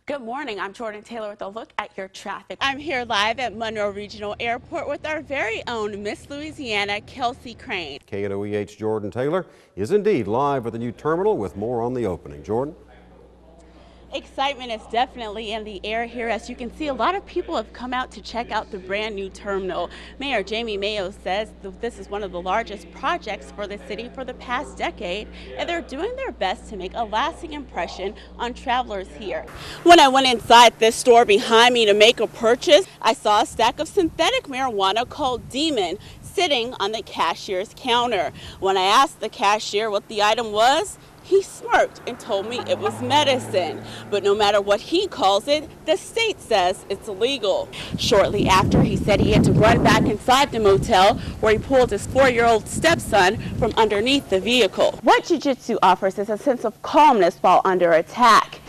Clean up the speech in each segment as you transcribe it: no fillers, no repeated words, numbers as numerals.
Good morning, I'm Jordyn Taylor with a look at your traffic. I'm here live at Monroe Regional Airport with our very own Miss Louisiana, Kelsey Crane. KNOEH Jordyn Taylor is indeed live at the new terminal with more on the opening. Jordyn? Excitement is definitely in the air here. As you can see, a lot of people have come out to check out the brand new terminal. Mayor Jamie Mayo says that this is one of the largest projects for the city for the past decade, and they're doing their best to make a lasting impression on travelers here. When I went inside this store behind me to make a purchase, I saw a stack of synthetic marijuana called Demon sitting on the cashier's counter. When I asked the cashier what the item was, he smirked and told me it was medicine. But no matter what he calls it, the state says it's illegal. Shortly after, he said he had to run back inside the motel where he pulled his 4-year-old stepson from underneath the vehicle. What jiu-jitsu offers is a sense of calmness while under attack.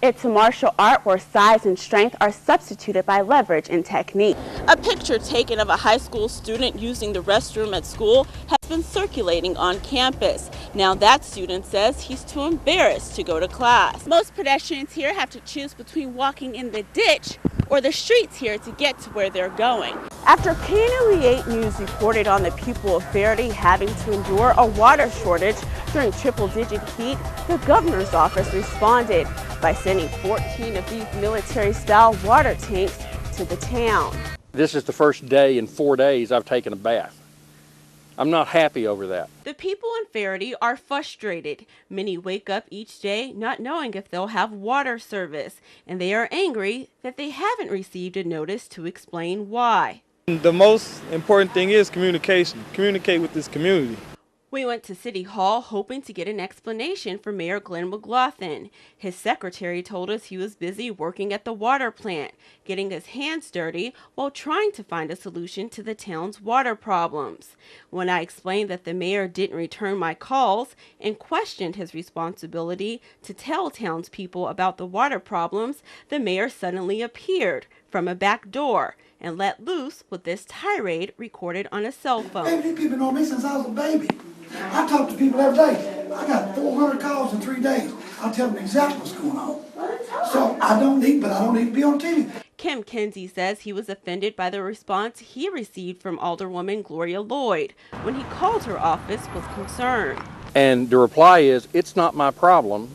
It's a martial art where size and strength are substituted by leverage and technique. A picture taken of a high school student using the restroom at school has been circulating on campus. Now that student says he's too embarrassed to go to class. Most pedestrians here have to choose between walking in the ditch or the streets here to get to where they're going. After KNOE 8 News reported on the people of Verity having to endure a water shortage during triple-digit heat, the governor's office responded by sending 14 of these military-style water tanks to the town. This is the first day in 4 days I've taken a bath. I'm not happy over that. The people in Verity are frustrated. Many wake up each day not knowing if they'll have water service, and they are angry that they haven't received a notice to explain why. The most important thing is communication. Communicate with this community. We went to City Hall hoping to get an explanation from Mayor Glenn McLaughlin. His secretary told us he was busy working at the water plant, getting his hands dirty while trying to find a solution to the town's water problems. When I explained that the mayor didn't return my calls and questioned his responsibility to tell townspeople about the water problems, the mayor suddenly appeared from a back door and let loose with this tirade recorded on a cell phone. Baby, these people know me since I was a baby. I talk to people every day. I got 400 calls in 3 days. I tell them exactly what's going on. So I don't need to be on TV. Kim Kinsey says he was offended by the response he received from Alderwoman Gloria Lloyd when he called her office with concern. And the reply is, it's not my problem.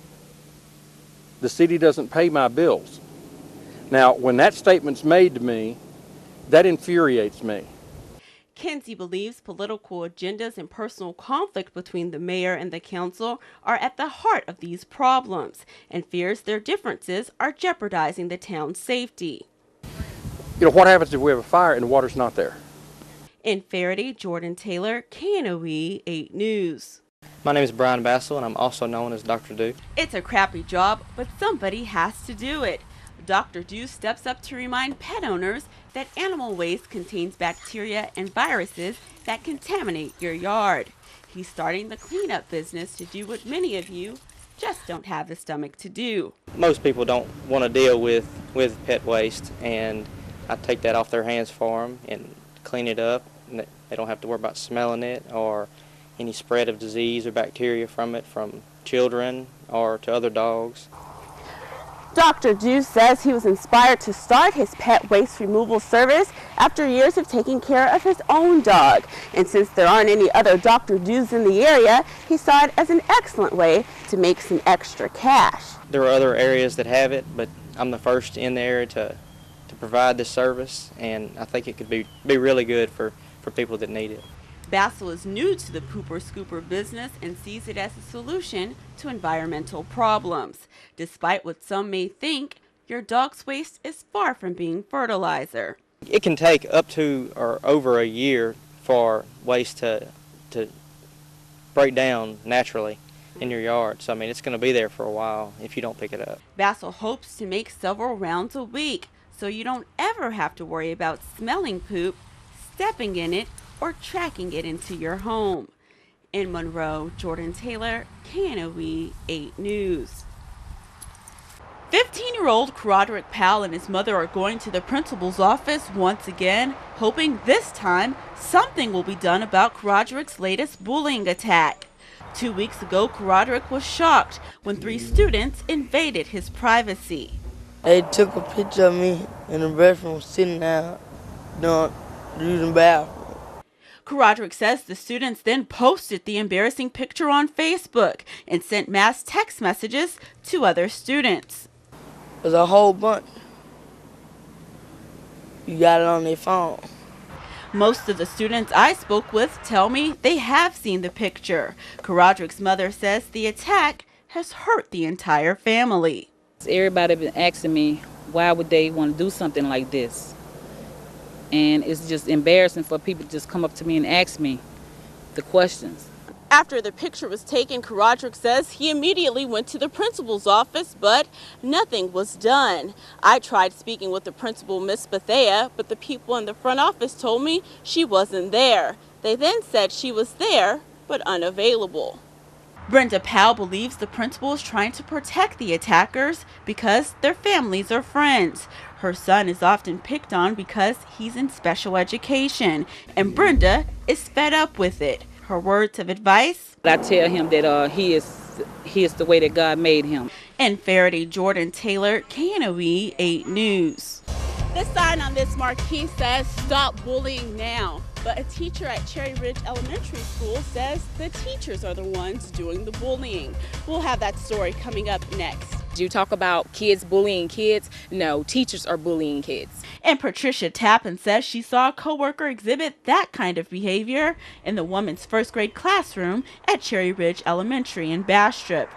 The city doesn't pay my bills. Now, when that statement's made to me, that infuriates me. Kinsey believes political agendas and personal conflict between the mayor and the council are at the heart of these problems and fears their differences are jeopardizing the town's safety. You know, what happens if we have a fire and the water's not there? In Verity, Jordyn Taylor, KNOE 8 News. My name is Brian Bassel, and I'm also known as Dr. Do. It's a crappy job, but somebody has to do it. Dr. Do steps up to remind pet owners that animal waste contains bacteria and viruses that contaminate your yard. He's starting the cleanup business to do what many of you just don't have the stomach to do. Most people don't want to deal with pet waste, and I take that off their hands for them and clean it up. And they don't have to worry about smelling it or any spread of disease or bacteria from it from children or to other dogs. Dr. Do says he was inspired to start his pet waste removal service after years of taking care of his own dog. And since there aren't any other Dr. Do's in the area, he saw it as an excellent way to make some extra cash. There are other areas that have it, but I'm the first in the area to provide this service, and I think it could be really good for people that need it. Bassel is new to the pooper scooper business and sees it as a solution to environmental problems. Despite what some may think, your dog's waste is far from being fertilizer. It can take up to or over a year for waste to break down naturally in your yard. So I mean, it's going to be there for a while if you don't pick it up. Bassel hopes to make several rounds a week so you don't ever have to worry about smelling poop, stepping in it, or tracking it into your home. In Monroe, Jordyn Taylor, KNOE 8 News. 15-year-old Roderick Powell and his mother are going to the principal's office once again, hoping this time something will be done about Roderick's latest bullying attack. 2 weeks ago, Roderick was shocked when 3 students invaded his privacy. They took a picture of me in the restroom sitting down, using the bathroom. Roderick says the students then posted the embarrassing picture on Facebook and sent mass text messages to other students. There's a whole bunch. You got it on their phone. Most of the students I spoke with tell me they have seen the picture. Roderick's mother says the attack has hurt the entire family. Everybody been asking me why would they want to do something like this. And it's just embarrassing for people to just come up to me and ask me the questions. After the picture was taken, Roderick says he immediately went to the principal's office, but nothing was done. I tried speaking with the principal, Miss Bethea, but the people in the front office told me she wasn't there. They then said she was there, but unavailable. Brenda Powell believes the principal is trying to protect the attackers because their families are friends. Her son is often picked on because he's in special education, and Brenda is fed up with it. Her words of advice? I tell him that he is the way that God made him. In Faraday, Jordyn Taylor, KNOE 8 News. The sign on this marquee says, "Stop bullying now." But a teacher at Cherry Ridge Elementary School says the teachers are the ones doing the bullying. We'll have that story coming up next. You talk about kids bullying kids. No, teachers are bullying kids. And Patricia Tappan says she saw a coworker exhibit that kind of behavior in the woman's first grade classroom at Cherry Ridge Elementary in Bastrop.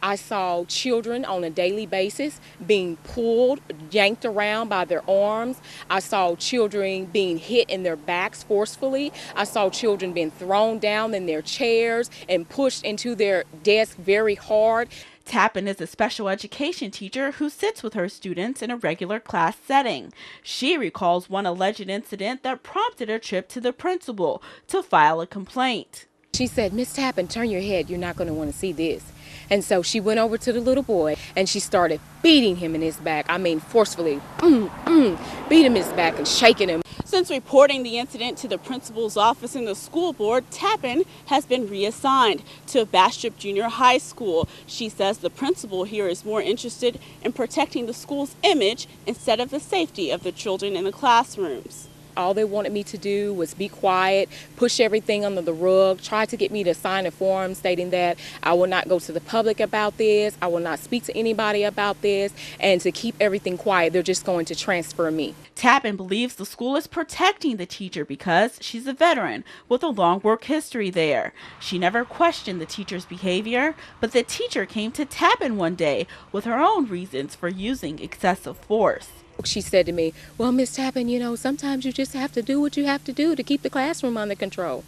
I saw children on a daily basis being pulled, yanked around by their arms. I saw children being hit in their backs forcefully. I saw children being thrown down in their chairs and pushed into their desk very hard. Tappan is a special education teacher who sits with her students in a regular class setting. She recalls one alleged incident that prompted a trip to the principal to file a complaint. She said, "Miss Tappan, turn your head. You're not going to want to see this." And so she went over to the little boy and she started beating him in his back. I mean, forcefully, beat him in his back and shaking him. Since reporting the incident to the principal's office and the school board, Tappan has been reassigned to Bastrop Junior High School. She says the principal here is more interested in protecting the school's image instead of the safety of the children in the classrooms. All they wanted me to do was be quiet, push everything under the rug, try to get me to sign a form stating that I will not go to the public about this, I will not speak to anybody about this, and to keep everything quiet. They're just going to transfer me. Tappan believes the school is protecting the teacher because she's a veteran with a long work history there. She never questioned the teacher's behavior, but the teacher came to Tappan one day with her own reasons for using excessive force. She said to me, "Well, Miss Tappan, sometimes you just have to do what you have to do to keep the classroom under control."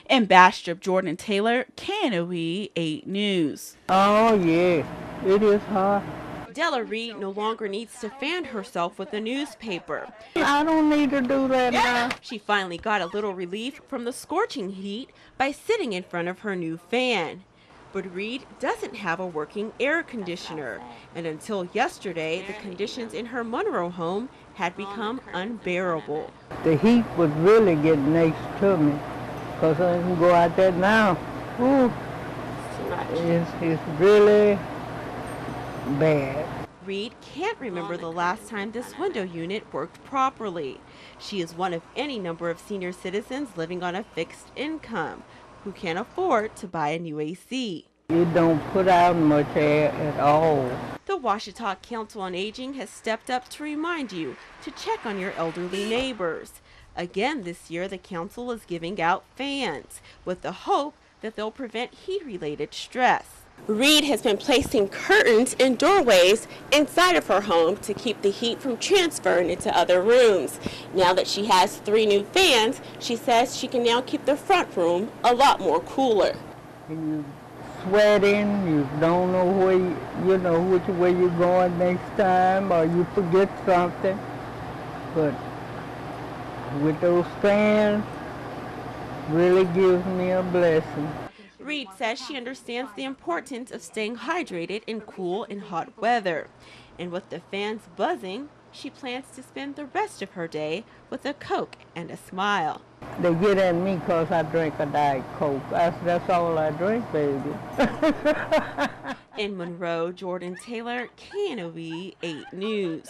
In Bastrop, Jordyn Taylor, KNOE 8 News. Oh, yeah, it is hard. Della Reed no longer needs to fan herself with a newspaper. I don't need to do that now. She finally got a little relief from the scorching heat by sitting in front of her new fan. But Reed doesn't have a working air conditioner, and until yesterday, the conditions in her Monroe home had become unbearable. The heat was really getting next to me, because I can go out there now. Ooh, it's really bad. Reed can't remember the last time this window unit worked properly. She is one of any number of senior citizens living on a fixed income who can't afford to buy a new AC. It don't put out much air at all. The Ouachita Council on Aging has stepped up to remind you to check on your elderly neighbors. Again this year, the council is giving out fans with the hope that they'll prevent heat-related stress. Reed has been placing curtains in doorways inside of her home to keep the heat from transferring into other rooms. Now that she has 3 new fans, she says she can now keep the front room a lot more cooler. You sweating, you don't know where which way you're going next time, or you forget something. But with those fans, really gives me a blessing. Reed says she understands the importance of staying hydrated in cool and hot weather. And with the fans buzzing, She plans to spend the rest of her day with a Coke and a smile. They get at me because I drink a Diet Coke. That's all I drink, baby. In Monroe, Jordyn Taylor, KNOV 8 News.